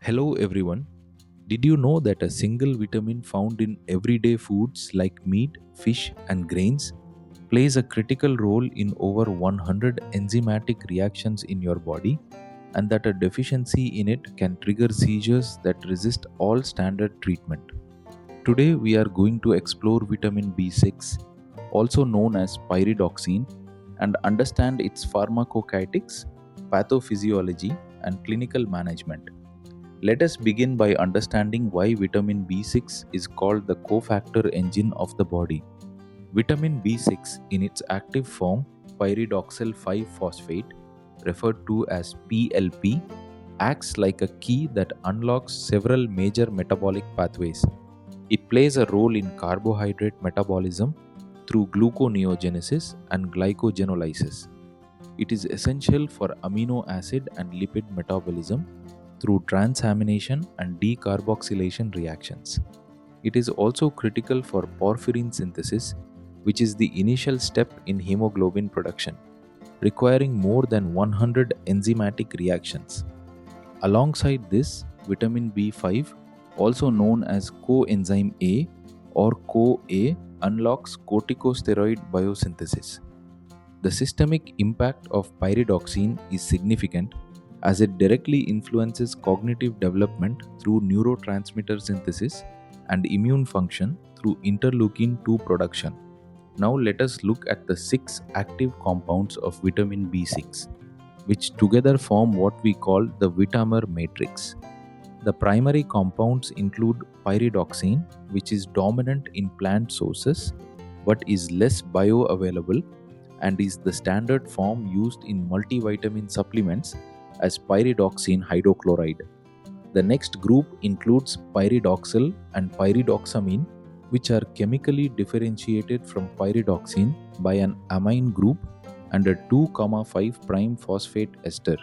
Hello everyone. Did you know that a single vitamin found in everyday foods like meat, fish, and grains plays a critical role in over 100 enzymatic reactions in your body, and that a deficiency in it can trigger seizures that resist all standard treatment? Today we are going to explore vitamin B6, also known as pyridoxine, and understand its pharmacokinetics, pathophysiology, and clinical management. Let us begin by understanding why vitamin B6 is called the cofactor engine of the body. Vitamin B6, in its active form, pyridoxal 5-phosphate, referred to as PLP, acts like a key that unlocks several major metabolic pathways. It plays a role in carbohydrate metabolism through gluconeogenesis and glycogenolysis. It is essential for amino acid and lipid metabolism through transamination and decarboxylation reactions. It is also critical for porphyrin synthesis, which is the initial step in hemoglobin production, requiring more than 100 enzymatic reactions. Alongside this, vitamin B5, also known as coenzyme A or CoA, unlocks corticosteroid biosynthesis. The systemic impact of pyridoxine is significant as it directly influences cognitive development through neurotransmitter synthesis and immune function through interleukin 2 production. Now let us look at the 6 active compounds of vitamin B6, which together form what we call the Vitamer matrix. The primary compounds include pyridoxine, which is dominant in plant sources but is less bioavailable and is the standard form used in multivitamin supplements as pyridoxine hydrochloride. The next group includes pyridoxal and pyridoxamine, which are chemically differentiated from pyridoxine by an amine group and a 2,5' phosphate ester.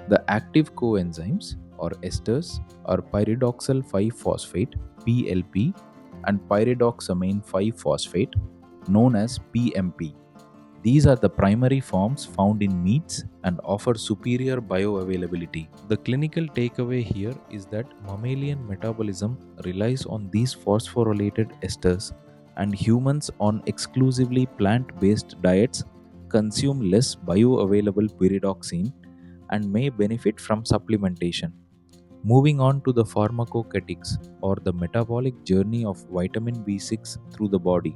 The active coenzymes or esters are pyridoxal 5-phosphate (PLP) and pyridoxamine 5-phosphate known as PMP. These are the primary forms found in meats and offer superior bioavailability. The clinical takeaway here is that mammalian metabolism relies on these phosphorylated esters, and humans on exclusively plant-based diets consume less bioavailable pyridoxine and may benefit from supplementation. Moving on to the pharmacokinetics or the metabolic journey of vitamin B6 through the body.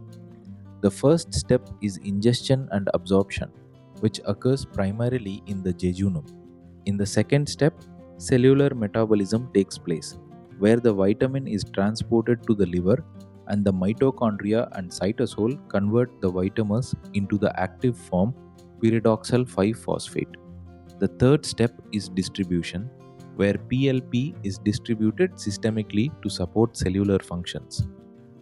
The first step is ingestion and absorption, which occurs primarily in the jejunum. In the second step, cellular metabolism takes place, where the vitamin is transported to the liver and the mitochondria and cytosol convert the vitamins into the active form pyridoxal 5-phosphate. The third step is distribution, where PLP is distributed systemically to support cellular functions.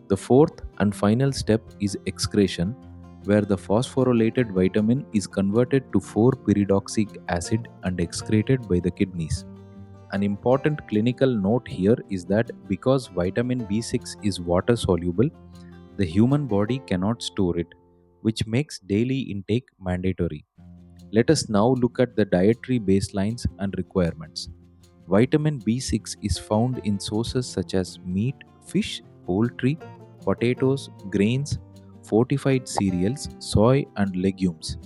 The fourth and final step is excretion, where the phosphorylated vitamin is converted to 4-pyridoxic acid and excreted by the kidneys. An important clinical note here is that because vitamin B6 is water soluble, the human body cannot store it, which makes daily intake mandatory. Let us now look at the dietary baselines and requirements. Vitamin B6 is found in sources such as meat, fish, poultry, potatoes, grains, fortified cereals, soy, and legumes.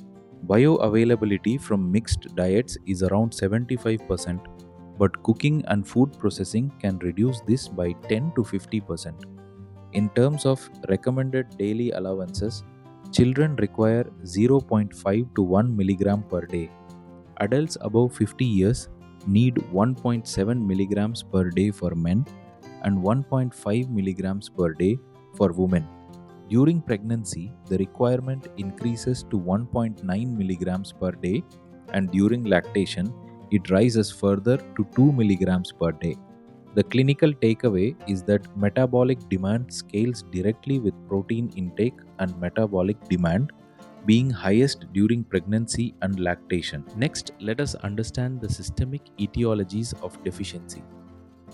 Bioavailability from mixed diets is around 75%, but cooking and food processing can reduce this by 10 to 50%. In terms of recommended daily allowances, children require 0.5 to 1 mg per day. Adults above 50 years need 1.7 mg per day for men and 1.5 mg per day for women. During pregnancy, the requirement increases to 1.9 mg per day, and during lactation, it rises further to 2 mg per day. The clinical takeaway is that metabolic demand scales directly with protein intake, and metabolic demand being highest during pregnancy and lactation. Next, let us understand the systemic etiologies of deficiency.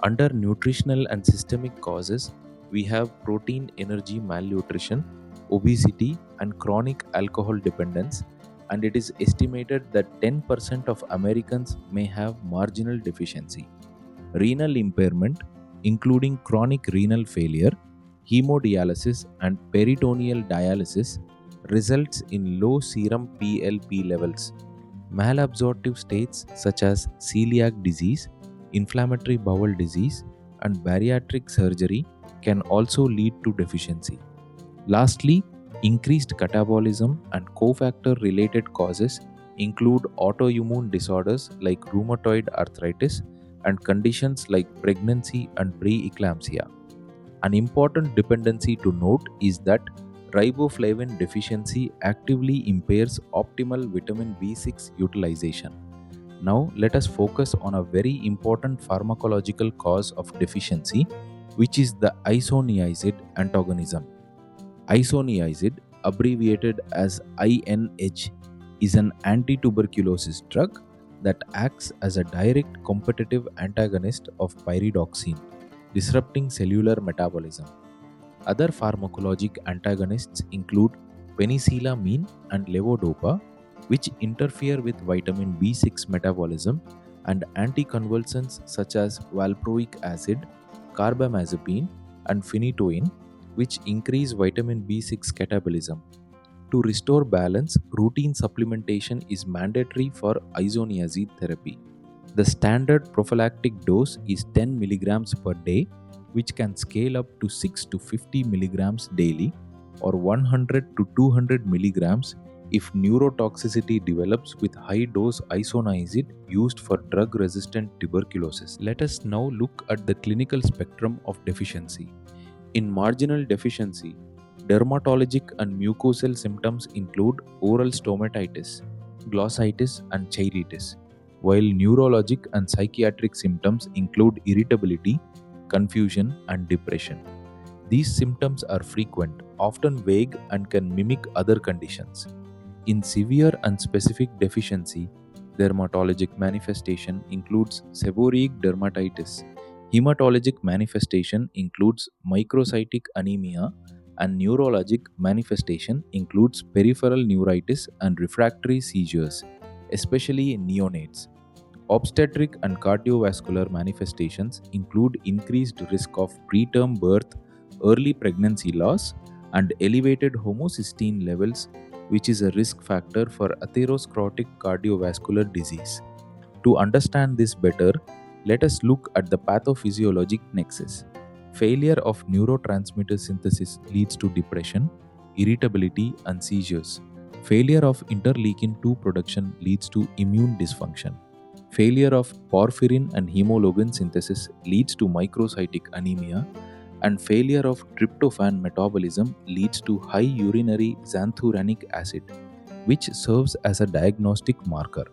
Under nutritional and systemic causes, we have protein energy malnutrition, obesity, and chronic alcohol dependence, and it is estimated that 10% of Americans may have marginal deficiency. renal impairment, including chronic renal failure, hemodialysis, and peritoneal dialysis, results in low serum PLP levels. Malabsorptive states such as celiac disease, inflammatory bowel disease, and bariatric surgery can also lead to deficiency. Lastly, increased catabolism and cofactor related causes include autoimmune disorders like rheumatoid arthritis and conditions like pregnancy and preeclampsia. An important dependency to note is that riboflavin deficiency actively impairs optimal vitamin B6 utilization. Now, let us focus on a very important pharmacological cause of deficiency, which is the isoniazid antagonism. Isoniazid, abbreviated as INH, is an anti-tuberculosis drug that acts as a direct competitive antagonist of pyridoxine, disrupting cellular metabolism. Other pharmacologic antagonists include penicillamine and levodopa, which interfere with vitamin B6 metabolism, and anticonvulsants such as valproic acid, carbamazepine, and phenytoin, which increase vitamin B6 catabolism. To restore balance, routine supplementation is mandatory for isoniazid therapy. The standard prophylactic dose is 10 milligrams per day, which can scale up to 6 to 50 milligrams daily, or 100 to 200 milligrams if neurotoxicity develops with high-dose isoniazid used for drug-resistant tuberculosis. Let us now look at the clinical spectrum of deficiency. In marginal deficiency, dermatologic and mucosal symptoms include oral stomatitis, glossitis, and cheiritis, while neurologic and psychiatric symptoms include irritability, confusion, and depression. These symptoms are frequent, often vague, and can mimic other conditions. In severe and specific deficiency, dermatologic manifestation includes seborrheic dermatitis. Hematologic manifestation includes microcytic anemia, and neurologic manifestation includes peripheral neuritis and refractory seizures, especially in neonates. Obstetric and cardiovascular manifestations include increased risk of preterm birth, early pregnancy loss, and elevated homocysteine levels, which is a risk factor for atherosclerotic cardiovascular disease. To understand this better, let us look at the pathophysiologic nexus. Failure of neurotransmitter synthesis leads to depression, irritability, and seizures. Failure of interleukin 2 production leads to immune dysfunction. Failure of porphyrin and hemoglobin synthesis leads to microcytic anemia, and failure of tryptophan metabolism leads to high urinary xanthuranic acid, which serves as a diagnostic marker.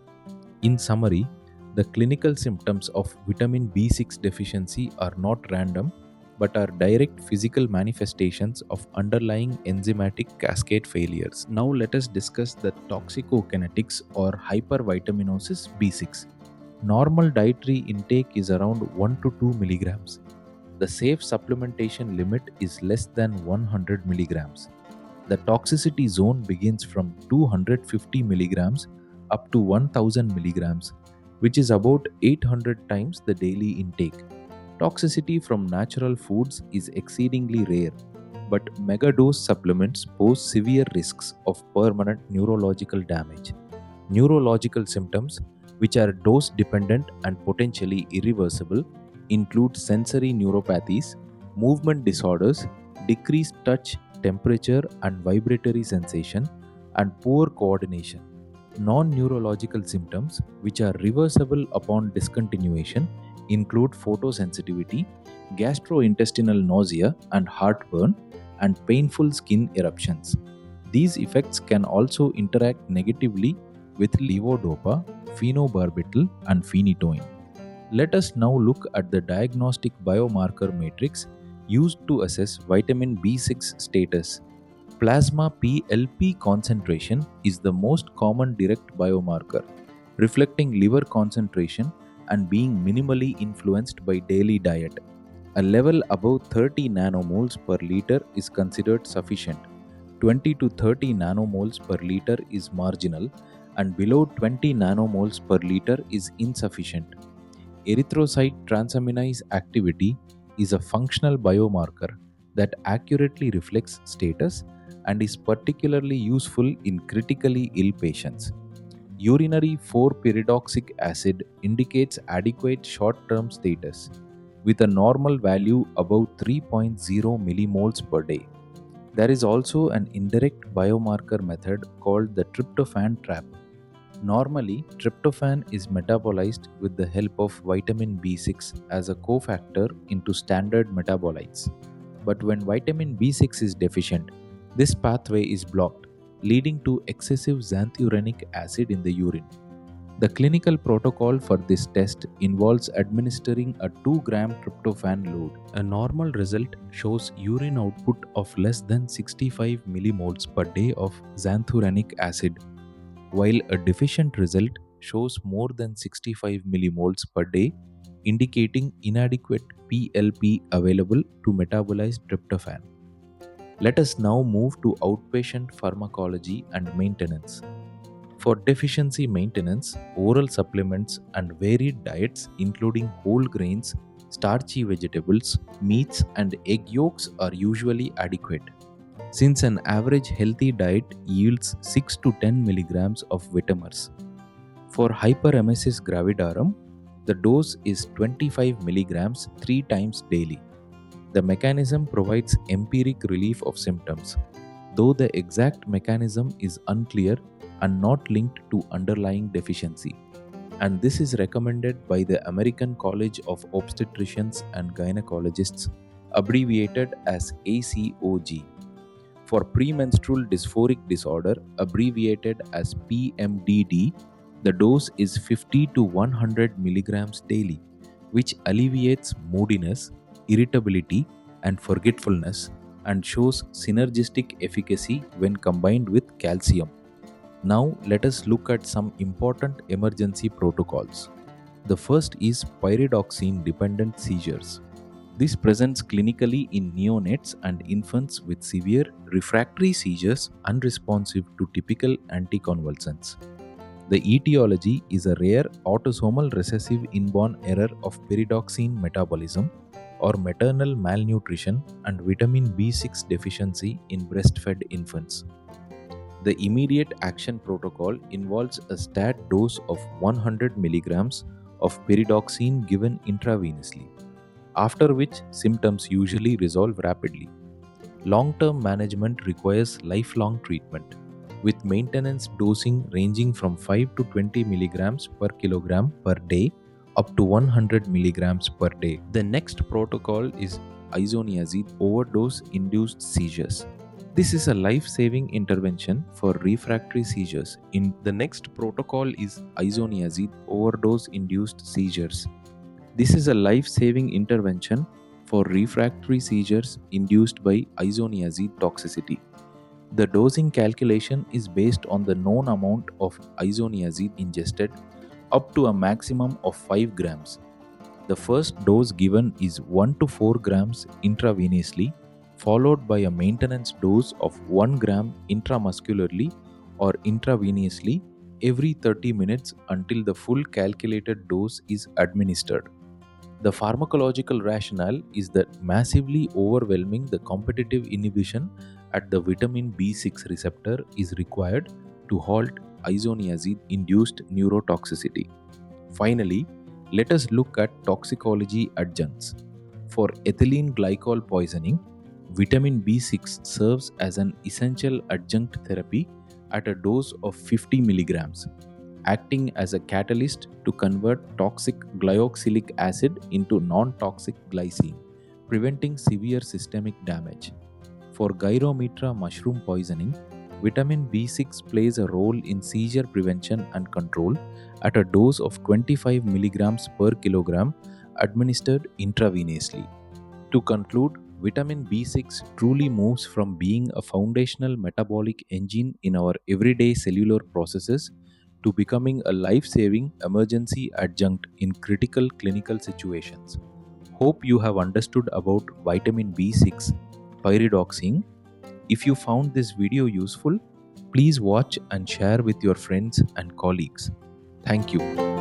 In summary, the clinical symptoms of vitamin B6 deficiency are not random but are direct physical manifestations of underlying enzymatic cascade failures. Now let us discuss the toxicokinetics or hypervitaminosis B6. Normal dietary intake is around 1 to 2 milligrams. The safe supplementation limit is less than 100 milligrams. The toxicity zone begins from 250 milligrams up to 1000 milligrams, which is about 800 times the daily intake. Toxicity from natural foods is exceedingly rare, but megadose supplements pose severe risks of permanent neurological damage. Neurological symptoms, which are dose dependent and potentially irreversible, include sensory neuropathies, movement disorders, decreased touch, temperature, and vibratory sensation, and poor coordination. Non-neurological symptoms, which are reversible upon discontinuation, include photosensitivity, gastrointestinal nausea and heartburn, and painful skin eruptions. These effects can also interact negatively with levodopa, phenobarbital, and phenytoin. Let us now look at the diagnostic biomarker matrix used to assess vitamin B6 status. Plasma PLP concentration is the most common direct biomarker, reflecting liver concentration and being minimally influenced by daily diet. A level above 30 nanomoles per liter is considered sufficient. 20 to 30 nanomoles per liter is marginal, and below 20 nanomoles per liter is insufficient. erythrocyte transaminase activity is a functional biomarker that accurately reflects status and is particularly useful in critically ill patients. Urinary 4-pyridoxic acid indicates adequate short-term status with a normal value above 3.0 millimoles per day. There is also an indirect biomarker method called the tryptophan trap. Normally, tryptophan is metabolized with the help of vitamin B6 as a cofactor into standard metabolites. But when vitamin B6 is deficient, this pathway is blocked, leading to excessive xanthurenic acid in the urine. The clinical protocol for this test involves administering a 2-gram tryptophan load. A normal result shows urine output of less than 65 millimoles per day of xanthurenic acid, while a deficient result shows more than 65 millimoles per day, indicating inadequate PLP available to metabolize tryptophan. Let us now move to outpatient pharmacology and maintenance. For deficiency maintenance, oral supplements and varied diets including whole grains, starchy vegetables, meats and egg yolks are usually adequate. Since an average healthy diet yields 6 to 10 milligrams of vitamins. For hyperemesis gravidarum, the dose is 25 milligrams 3 times daily. The mechanism provides empiric relief of symptoms, though the exact mechanism is unclear and not linked to underlying deficiency. And this is recommended by the American College of Obstetricians and Gynecologists, abbreviated as ACOG. For premenstrual dysphoric disorder, abbreviated as PMDD, the dose is 50 to 100 milligrams daily, which alleviates moodiness, irritability, and forgetfulness and shows synergistic efficacy when combined with calcium. Now, let us look at some important emergency protocols. The first is Pyridoxine-dependent seizures. This presents clinically in neonates and infants with severe refractory seizures unresponsive to typical anticonvulsants. The etiology is a rare autosomal recessive inborn error of pyridoxine metabolism or maternal malnutrition and vitamin B6 deficiency in breastfed infants. The immediate action protocol involves a stat dose of 100 milligrams of pyridoxine given intravenously, after which symptoms usually resolve rapidly. Long-term management requires lifelong treatment, with maintenance dosing ranging from 5 to 20 milligrams per kilogram per day up to 100 milligrams per day. The next protocol is isoniazid overdose-induced seizures. This is a life-saving intervention for refractory seizures. The next protocol is isoniazid overdose-induced seizures. This is a life-saving intervention for refractory seizures induced by isoniazid toxicity. The dosing calculation is based on the known amount of isoniazid ingested up to a maximum of 5 grams. The first dose given is 1 to 4 grams intravenously, followed by a maintenance dose of 1 gram intramuscularly or intravenously every 30 minutes until the full calculated dose is administered. The pharmacological rationale is that massively overwhelming the competitive inhibition at the vitamin B6 receptor is required to halt isoniazid-induced neurotoxicity. Finally, let us look at toxicology adjuncts. For ethylene glycol poisoning, vitamin B6 serves as an essential adjunct therapy at a dose of 50 milligrams, acting as a catalyst to convert toxic glyoxylic acid into non-toxic glycine, preventing severe systemic damage. For Gyrometra mushroom poisoning, vitamin B6 plays a role in seizure prevention and control at a dose of 25 milligrams per kilogram administered intravenously. To conclude, vitamin B6 truly moves from being a foundational metabolic engine in our everyday cellular processes to becoming a life-saving emergency adjunct in critical clinical situations. Hope you have understood about vitamin B6, pyridoxine. If you found this video useful, please watch and share with your friends and colleagues. Thank you.